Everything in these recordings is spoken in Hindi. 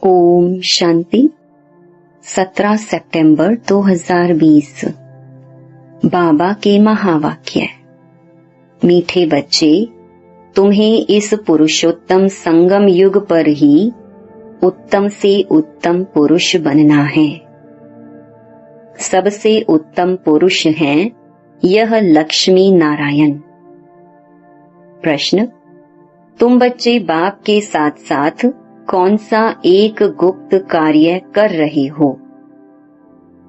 ओम शांति। 17 सितंबर 2020। बाबा के महावाक्य। मीठे बच्चे, तुम्हें इस पुरुषोत्तम संगम युग पर ही उत्तम से उत्तम पुरुष बनना है। सबसे उत्तम पुरुष हैं यह लक्ष्मी नारायण। प्रश्न, तुम बच्चे बाप के साथ साथ कौन सा एक गुप्त कार्य कर रहे हो?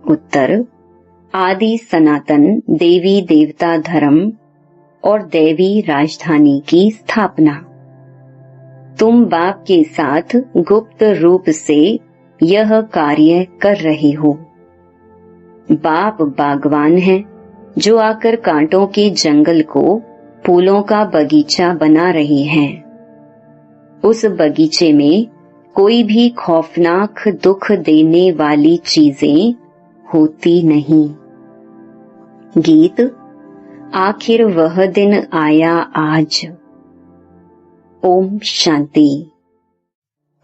उत्तर, आदि सनातन देवी देवता धर्म और दैवी राजधानी की स्थापना। तुम बाप के साथ गुप्त रूप से यह कार्य कर रहे हो। बाप बागवान है जो आकर कांटों के जंगल को फूलों का बगीचा बना रहे हैं। उस बगीचे में कोई भी खौफनाक दुख देने वाली चीजें होती नहीं। गीत, आखिर वह दिन आया आज। ओम शांति।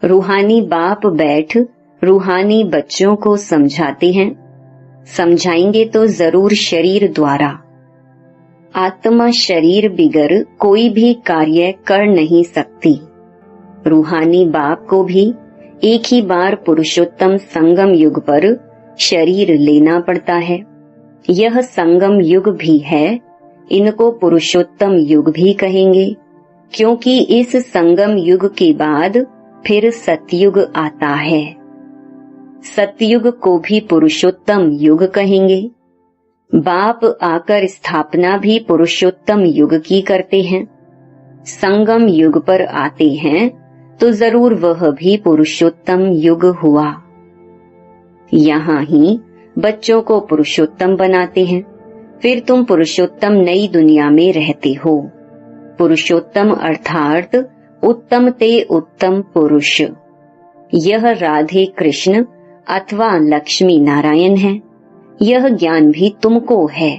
रूहानी बाप बैठ रूहानी बच्चों को समझाते हैं। समझाएंगे तो जरूर शरीर द्वारा। आत्मा शरीर बिगर कोई भी कार्य कर नहीं सकती। रूहानी बाप को भी एक ही बार पुरुषोत्तम संगम युग पर शरीर लेना पड़ता है। यह संगम युग भी है, इनको पुरुषोत्तम युग भी कहेंगे, क्योंकि इस संगम युग के बाद फिर सतयुग आता है। सतयुग को भी पुरुषोत्तम युग कहेंगे। बाप आकर स्थापना भी पुरुषोत्तम युग की करते हैं। संगम युग पर आते हैं तो जरूर वह भी पुरुषोत्तम युग हुआ। यहाँ ही बच्चों को पुरुषोत्तम बनाते हैं, फिर तुम पुरुषोत्तम नई दुनिया में रहते हो। पुरुषोत्तम अर्थात उत्तम ते उत्तम पुरुष। यह राधे कृष्ण अथवा लक्ष्मी नारायण है। यह ज्ञान भी तुमको है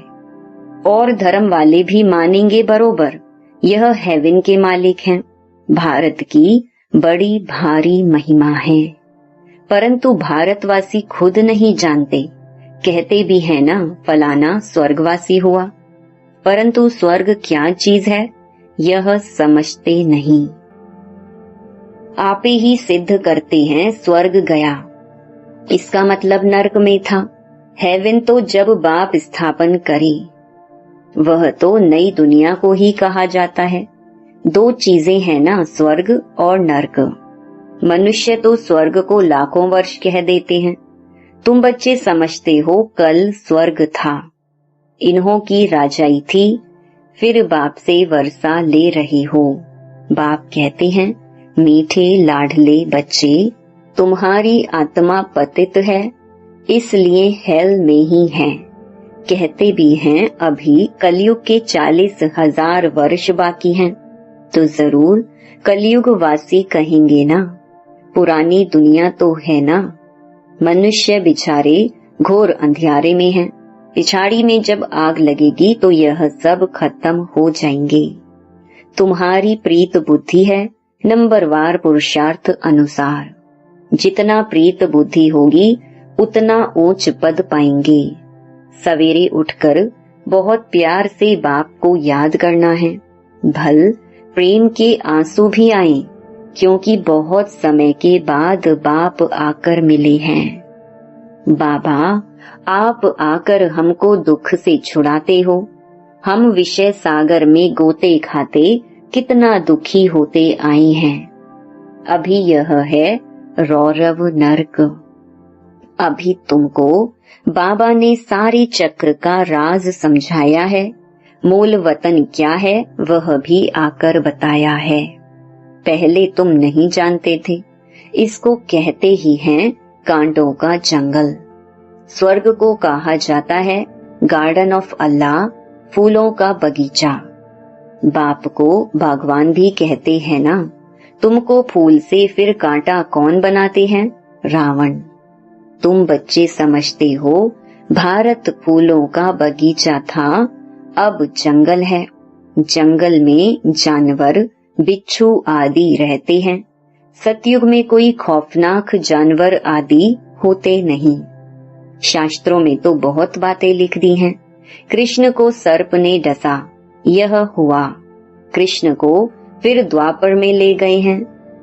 और धर्म वाले भी मानेंगे बरोबर। यह हेवन के मालिक हैं। भारत की बड़ी भारी महिमा है, परंतु भारतवासी खुद नहीं जानते। कहते भी है ना, फलाना स्वर्गवासी हुआ, परंतु स्वर्ग क्या चीज है यह समझते नहीं। आपे ही सिद्ध करते हैं स्वर्ग गया, इसका मतलब नरक में था। हेवन तो जब बाप स्थापन करे, वह तो नई दुनिया को ही कहा जाता है। दो चीजें हैं ना, स्वर्ग और नरक। मनुष्य तो स्वर्ग को लाखों वर्ष कह देते हैं। तुम बच्चे समझते हो कल स्वर्ग था, इन्हों की राजाई थी, फिर बाप से वर्षा ले रही हो। बाप कहते हैं, मीठे लाडले बच्चे, तुम्हारी आत्मा पतित है, इसलिए हेल में ही है। कहते भी हैं अभी कलयुग के 40,000 वर्ष बाकी हैं, तो जरूर कलयुग वासी कहेंगे ना। पुरानी दुनिया तो है ना। मनुष्य बिचारे घोर अंधियारे में हैं। पिछाड़ी में जब आग लगेगी तो यह सब खत्म हो जाएंगे। तुम्हारी प्रीत बुद्धि है नंबरवार पुरुषार्थ अनुसार। जितना प्रीत बुद्धि होगी उतना ऊंच पद पाएंगे। सवेरे उठकर बहुत प्यार से बाप को याद करना है। भल प्रेम के आंसू भी आए, क्योंकि बहुत समय के बाद बाप आकर मिले हैं। बाबा, आप आकर हमको दुख से छुड़ाते हो। हम विषय सागर में गोते खाते कितना दुखी होते आए हैं। अभी यह है रौरव नरक। अभी तुमको बाबा ने सारे चक्र का राज समझाया है। मूल वतन क्या है वह भी आकर बताया है। पहले तुम नहीं जानते थे। इसको कहते ही हैं कांटों का जंगल। स्वर्ग को कहा जाता है गार्डन ऑफ अल्लाह, फूलों का बगीचा। बाप को बागवान भी कहते हैं ना। तुमको फूल से फिर कांटा कौन बनाते हैं? रावण। तुम बच्चे समझते हो भारत फूलों का बगीचा था, अब जंगल है। जंगल में जानवर बिच्छू आदि रहते हैं। सतयुग में कोई खौफनाक जानवर आदि होते नहीं। शास्त्रों में तो बहुत बातें लिख दी हैं। कृष्ण को सर्प ने डसा, यह हुआ। कृष्ण को फिर द्वापर में ले गए हैं।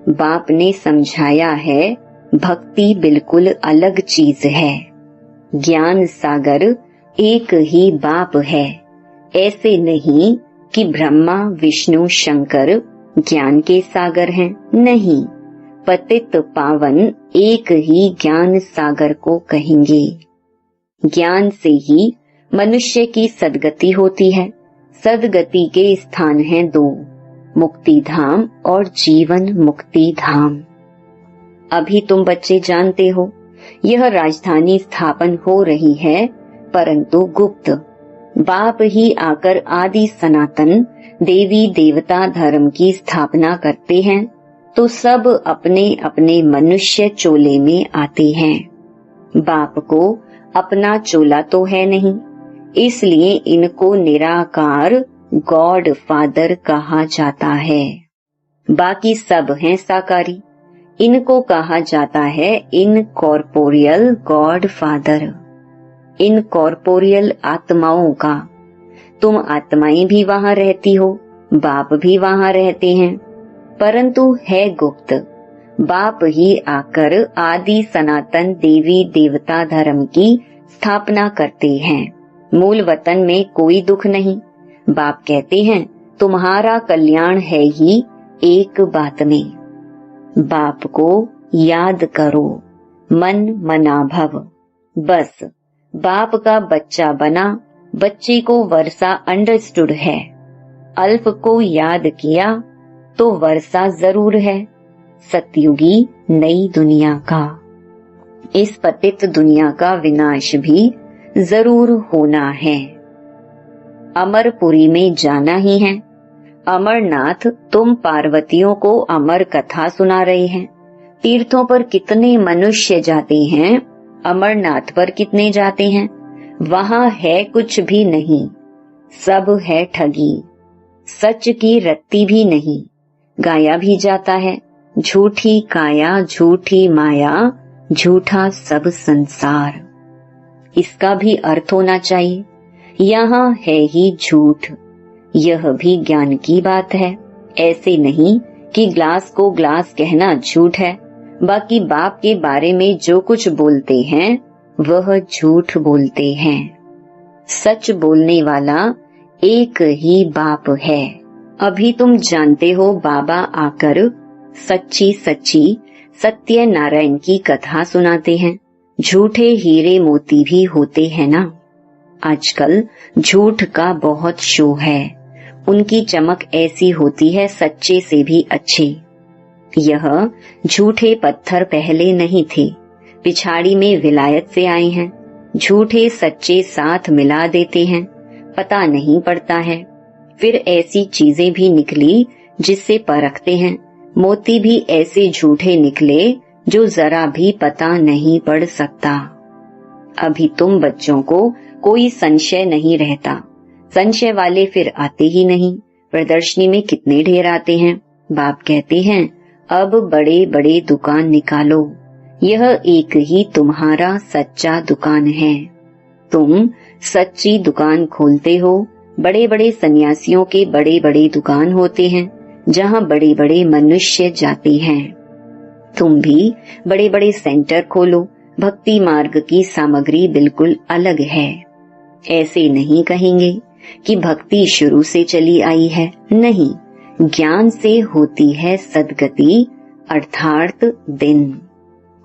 बाप ने समझाया है, भक्ति बिल्कुल अलग चीज है। ज्ञान सागर एक ही बाप है। ऐसे नहीं कि ब्रह्मा विष्णु शंकर ज्ञान के सागर हैं, नहीं। पतित पावन एक ही ज्ञान सागर को कहेंगे। ज्ञान से ही मनुष्य की सद्गति होती है। सद्गति के स्थान हैं दो, मुक्ति धाम और जीवन मुक्ति धाम। अभी तुम बच्चे जानते हो यह राजधानी स्थापन हो रही है, परंतु गुप्त। बाप ही आकर आदि सनातन देवी देवता धर्म की स्थापना करते हैं, तो सब अपने अपने मनुष्य चोले में आते हैं। बाप को अपना चोला तो है नहीं, इसलिए इनको निराकार गॉड फादर कहा जाता है। बाकी सब हैं साकारी, इनको कहा जाता है इनकॉर्पोरियल गॉड फादर। इनकॉर्पोरियल आत्माओं का। तुम आत्माएं भी वहां रहती हो, बाप भी वहां रहते हैं, परंतु है गुप्त। बाप ही आकर आदि सनातन देवी देवता धर्म की स्थापना करते हैं। मूल वतन में कोई दुख नहीं। बाप कहते हैं तुम्हारा कल्याण है ही एक बात में। बाप को याद करो, मन मना भव। बस बाप का बच्चा बना, बच्चे को वर्षा अंडरस्टूड है। अल्प को याद किया तो वर्षा जरूर है। सतयुगी नई दुनिया का, इस पतित दुनिया का विनाश भी जरूर होना है। अमरपुरी में जाना ही है। अमरनाथ तुम पार्वतियों को अमर कथा सुना रहे हैं। तीर्थों पर कितने मनुष्य जाते हैं, अमरनाथ पर कितने जाते हैं? वहां है कुछ भी नहीं, सब है ठगी। सच की रत्ती भी नहीं, गाया भी जाता है। झूठी काया झूठी माया, झूठा सब संसार। इसका भी अर्थ होना चाहिए। यहाँ है ही झूठ। यह भी ज्ञान की बात है। ऐसे नहीं कि ग्लास को ग्लास कहना झूठ है, बाकी बाप के बारे में जो कुछ बोलते हैं वह झूठ बोलते हैं। सच बोलने वाला एक ही बाप है। अभी तुम जानते हो बाबा आकर सच्ची सच्ची सत्यनारायण की कथा सुनाते हैं। झूठे हीरे मोती भी होते हैं ना। आजकल झूठ का बहुत शो है। उनकी चमक ऐसी होती है सच्चे से भी अच्छे। यह झूठे पत्थर पहले नहीं थे, पिछाड़ी में विलायत से आए हैं। झूठे सच्चे साथ मिला देते हैं, पता नहीं पड़ता है। फिर ऐसी चीजें भी निकली जिससे परखते हैं। मोती भी ऐसे झूठे निकले जो जरा भी पता नहीं पड़ सकता। अभी तुम बच्चों को कोई संशय नहीं रहता। संशय वाले फिर आते ही नहीं। प्रदर्शनी में कितने ढेर आते हैं। बाप कहते हैं अब बड़े बड़े दुकान निकालो, यह एक ही तुम्हारा सच्चा दुकान है। तुम सच्ची दुकान खोलते हो। बड़े बड़े सन्यासियों के बड़े बड़े दुकान होते हैं जहाँ बड़े बड़े मनुष्य जाते हैं। तुम भी बड़े बड़े सेंटर खोलो। भक्ति मार्ग की सामग्री बिल्कुल अलग है। ऐसे नहीं कहेंगे कि भक्ति शुरू से चली आई है, नहीं। ज्ञान से होती है सद्गति अर्थात दिन।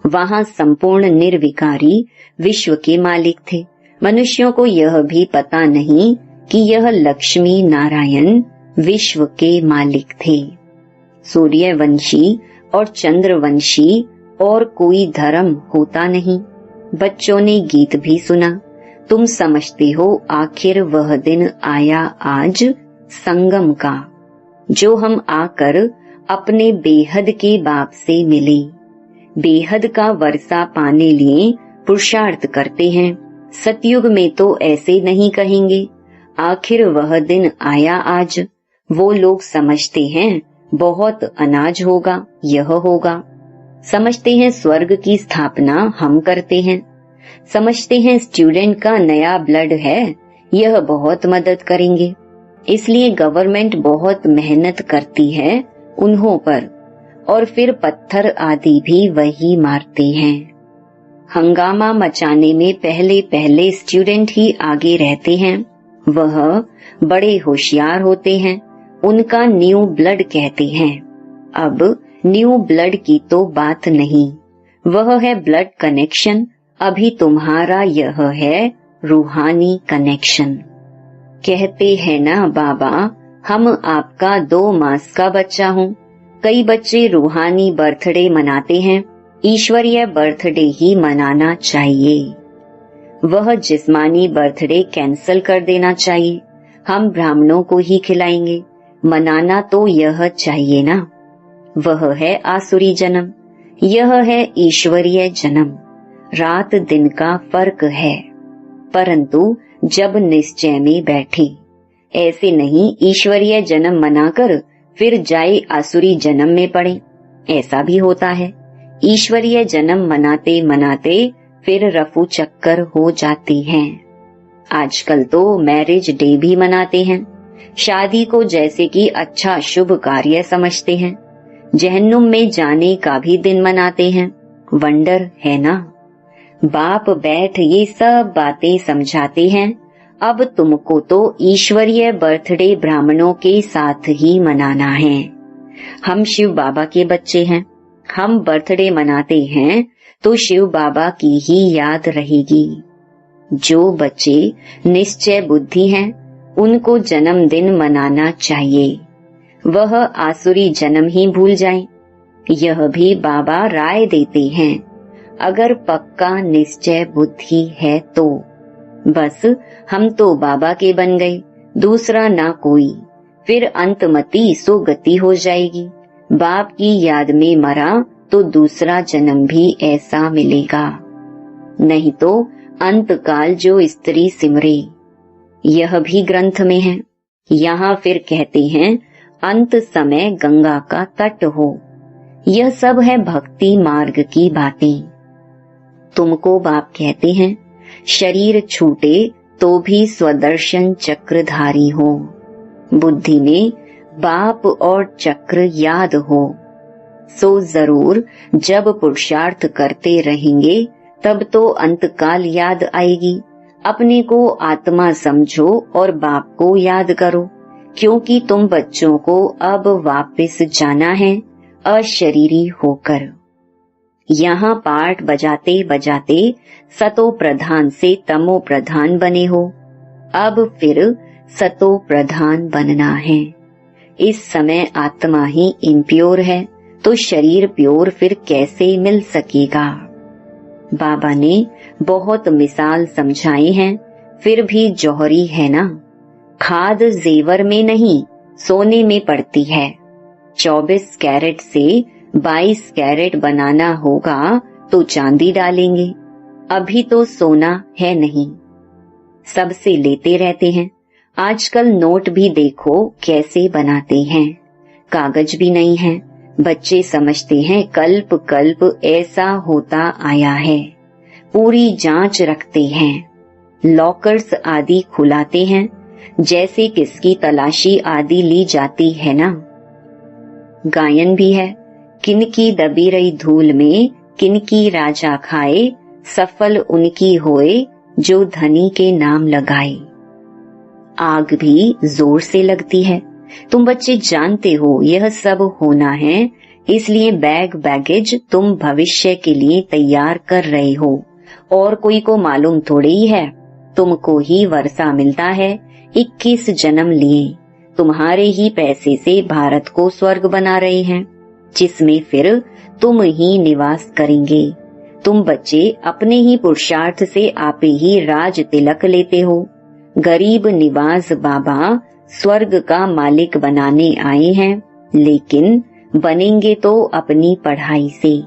वहां संपूर्ण निर्विकारी विश्व के मालिक थे। मनुष्यों को यह भी पता नहीं कि यह लक्ष्मी नारायण विश्व के मालिक थे। सूर्यवंशी और चंद्रवंशी और कोई धर्म होता नहीं। बच्चों ने गीत भी सुना। तुम समझते हो आखिर वह दिन आया आज संगम का, जो हम आकर अपने बेहद के बाप से मिले। बेहद का वर्षा पाने लिए पुरुषार्थ करते हैं। सतयुग में तो ऐसे नहीं कहेंगे आखिर वह दिन आया आज। वो लोग समझते हैं बहुत अनाज होगा, यह होगा। समझते हैं स्वर्ग की स्थापना हम करते हैं। समझते हैं स्टूडेंट का नया ब्लड है, यह बहुत मदद करेंगे। इसलिए गवर्नमेंट बहुत मेहनत करती है उन्हों पर, और फिर पत्थर आदि भी वही मारते हैं। हंगामा मचाने में पहले पहले स्टूडेंट ही आगे रहते हैं। वह बड़े होशियार होते हैं, उनका न्यू ब्लड कहते हैं। अब न्यू ब्लड की तो बात नहीं, वह है ब्लड कनेक्शन। अभी तुम्हारा यह है रूहानी कनेक्शन। कहते हैं ना बाबा, हम आपका 2 मास का बच्चा हूँ। कई बच्चे रूहानी बर्थडे मनाते हैं, ईश्वरीय बर्थडे ही मनाना चाहिए। वह जिस्मानी बर्थडे कैंसल कर देना चाहिए। हम ब्राह्मणों को ही खिलाएंगे, मनाना तो यह चाहिए ना। वह है आसुरी जन्म, यह है ईश्वरीय जन्म। रात दिन का फर्क है, परंतु जब निश्चय में बैठे, ऐसे नहीं ईश्वरीय जन्म मनाकर फिर जाए आसुरी जन्म में पड़े। ऐसा भी होता है, ईश्वरीय जन्म मनाते मनाते फिर रफू चक्कर हो जाते हैं। आजकल तो मैरिज डे भी मनाते हैं, शादी को जैसे कि अच्छा शुभ कार्य समझते हैं। जहन्नुम में जाने का भी दिन मनाते हैं। वंडर है ना। बाप बैठ ये सब बातें समझाते हैं। अब तुमको तो ईश्वरीय बर्थडे ब्राह्मणों के साथ ही मनाना है। हम शिव बाबा के बच्चे हैं, हम बर्थडे मनाते हैं तो शिव बाबा की ही याद रहेगी। जो बच्चे निश्चय बुद्धि हैं, उनको जन्मदिन मनाना चाहिए। वह आसुरी जन्म ही भूल जाएं। यह भी बाबा राय देते हैं, अगर पक्का निश्चय बुद्धि है तो। बस हम तो बाबा के बन गए, दूसरा ना कोई। फिर अंतमति सुगति हो जाएगी। बाप की याद में मरा तो दूसरा जन्म भी ऐसा मिलेगा। नहीं तो अंतकाल जो स्त्री सिमरे, यह भी ग्रंथ में है। यहाँ फिर कहते हैं अंत समय गंगा का तट हो। यह सब है भक्ति मार्ग की बातें। तुमको बाप कहते हैं शरीर छूटे तो भी स्वदर्शन चक्रधारी हो। बुद्धि में बाप और चक्र याद हो। सो जरूर जब पुरुषार्थ करते रहेंगे तब तो अंतकाल याद आएगी। अपने को आत्मा समझो और बाप को याद करो, क्योंकि तुम बच्चों को अब वापस जाना है अशरीरी होकर। यहाँ पाठ बजाते बजाते सतो प्रधान से तमो प्रधान बने हो, अब फिर सतो प्रधान बनना है। इस समय आत्मा ही इम्प्योर है तो शरीर प्योर फिर कैसे मिल सकेगा। बाबा ने बहुत मिसाल समझाए हैं, फिर भी जौहरी है ना। खाद जेवर में नहीं सोने में पड़ती है। 24 कैरेट से 22 कैरेट बनाना होगा तो चांदी डालेंगे, अभी तो सोना है नहीं। सबसे लेते रहते हैं। आजकल नोट भी देखो कैसे बनाते हैं, कागज भी नहीं है। बच्चे समझते हैं कल्प कल्प ऐसा होता आया है। पूरी जांच रखते हैं, लॉकर्स आदि खुलाते हैं, जैसे किसकी तलाशी आदि ली जाती है ना। गायन भी है, किनकी दबी रही धूल में किनकी राजा खाए, सफल उनकी होए जो धनी के नाम लगाए। आग भी जोर से लगती है। तुम बच्चे जानते हो यह सब होना है, इसलिए बैग बैगेज तुम भविष्य के लिए तैयार कर रहे हो। और कोई को मालूम थोड़ी ही है, तुमको ही वर्षा मिलता है। 21 जन्म लिए तुम्हारे ही पैसे से भारत को स्वर्ग बना रहे हैं, जिसमें फिर तुम ही निवास करेंगे। तुम बच्चे अपने ही पुरुषार्थ से आप ही राज तिलक लेते हो। गरीब निवास बाबा स्वर्ग का मालिक बनाने आए हैं, लेकिन बनेंगे तो अपनी पढ़ाई से,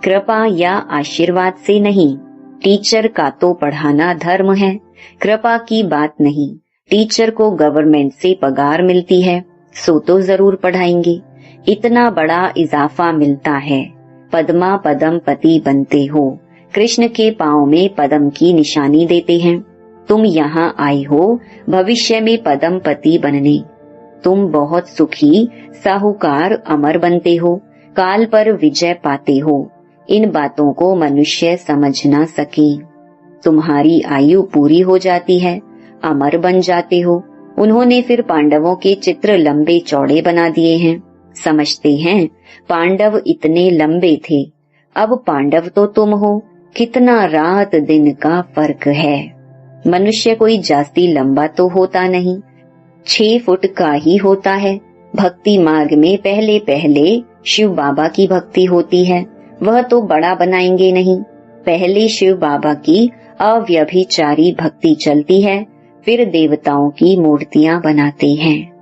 कृपा या आशीर्वाद से नहीं। टीचर का तो पढ़ाना धर्म है, कृपा की बात नहीं। टीचर को गवर्नमेंट से पगार मिलती है, सो तो जरूर पढ़ाएंगे। इतना बड़ा इजाफा मिलता है, पद्मा पदम पति बनते हो। कृष्ण के पांव में पद्म की निशानी देते हैं। तुम यहाँ आए हो भविष्य में पद्म पति बनने। तुम बहुत सुखी, साहूकार, अमर बनते हो, काल पर विजय पाते हो। इन बातों को मनुष्य समझ ना सके। तुम्हारी आयु पूरी हो जाती है, अमर बन जाते हो। उन्होंने फिर पांडवों के चित्र लंबे चौड़े बना दिए हैं। समझते हैं पांडव इतने लंबे थे, अब पांडव तो तुम हो। कितना रात दिन का फर्क है। मनुष्य कोई जास्ती लंबा तो होता नहीं, 6 फुट का ही होता है। भक्ति मार्ग में पहले पहले शिव बाबा की भक्ति होती है, वह तो बड़ा बनाएंगे नहीं। पहले शिव बाबा की अव्यभिचारी भक्ति चलती है, फिर देवताओं की मूर्तियां बनाते हैं,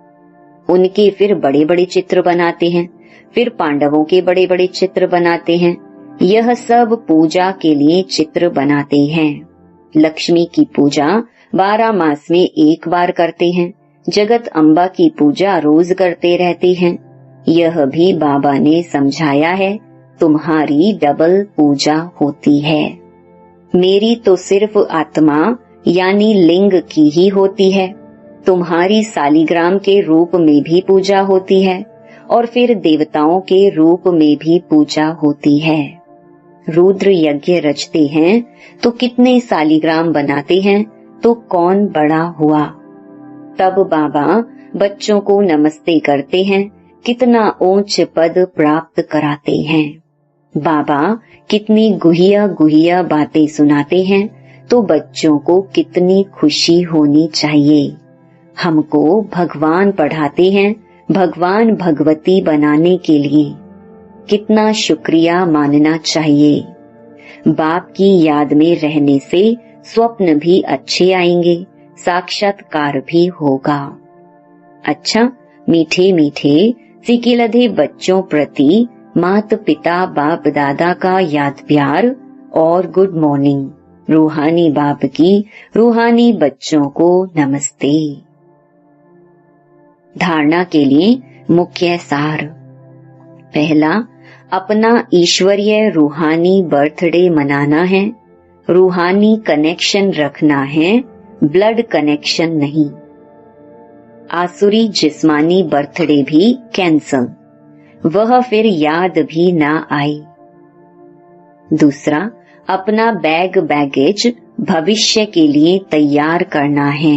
उनके फिर बड़े बड़े चित्र बनाते हैं, फिर पांडवों के बड़े बड़े चित्र बनाते हैं। यह सब पूजा के लिए चित्र बनाते हैं। लक्ष्मी की पूजा 12 मास में एक बार करते हैं। जगत अम्बा की पूजा रोज करते रहते हैं। यह भी बाबा ने समझाया है, तुम्हारी डबल पूजा होती है। मेरी तो सिर्फ आत्मा यानी लिंग की ही होती है। तुम्हारी सालीग्राम के रूप में भी पूजा होती है और फिर देवताओं के रूप में भी पूजा होती है। रुद्र यज्ञ रचते हैं तो कितने सालीग्राम बनाते हैं, तो कौन बड़ा हुआ। तब बाबा बच्चों को नमस्ते करते हैं, कितना ऊंच पद प्राप्त कराते हैं। बाबा कितनी गुहिया गुहिया बातें सुनाते हैं, तो बच्चों को कितनी खुशी होनी चाहिए। हमको भगवान पढ़ाते हैं भगवान भगवती बनाने के लिए, कितना शुक्रिया मानना चाहिए। बाप की याद में रहने से स्वप्न भी अच्छे आएंगे, साक्षात्कार भी होगा। अच्छा, मीठे मीठे सिकिलधे बच्चों प्रति माता पिता बाप दादा का याद प्यार और गुड मॉर्निंग। रूहानी बाप की रूहानी बच्चों को नमस्ते। धारणा के लिए मुख्य सार। पहला, अपना ईश्वरीय रूहानी बर्थडे मनाना है। रूहानी कनेक्शन रखना है, ब्लड कनेक्शन नहीं। आसुरी जिस्मानी बर्थडे भी कैंसल, वह फिर याद भी ना आए। दूसरा, अपना बैगेज भविष्य के लिए तैयार करना है।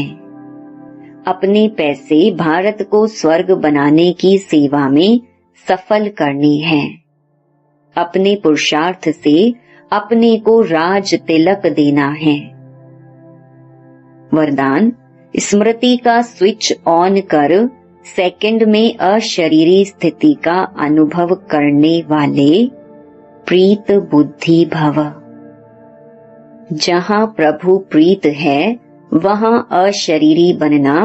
अपने पैसे भारत को स्वर्ग बनाने की सेवा में सफल करने हैं। अपने पुरुषार्थ से अपने को राज तिलक देना है। वरदान, स्मृति का स्विच ऑन कर सेकंड में अशरीरी स्थिति का अनुभव करने वाले प्रीत बुद्धि भव। जहाँ प्रभु प्रीत है वहाँ अशरीरी बनना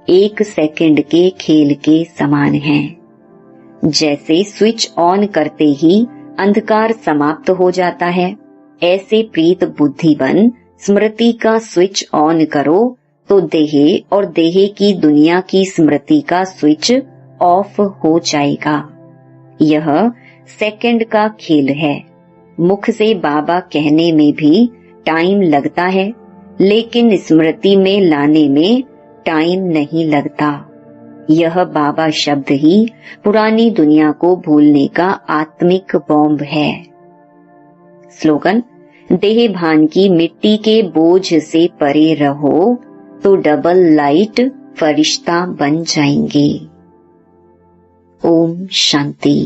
1 सेकंड के खेल के समान है। जैसे स्विच ऑन करते ही अंधकार समाप्त हो जाता है, ऐसे प्रीत बुद्धि बन स्मृति का स्विच ऑन करो तो देह और देह की दुनिया की स्मृति का स्विच ऑफ हो जाएगा। यह सेकंड का खेल है। मुख से बाबा कहने में भी टाइम लगता है, लेकिन स्मृति में लाने में टाइम नहीं लगता। यह बाबा शब्द ही पुरानी दुनिया को भूलने का आत्मिक बॉम्ब है। स्लोगन, देह भान की मिट्टी के बोझ से परे रहो तो डबल लाइट फरिश्ता बन जाएंगे। ओम शांति।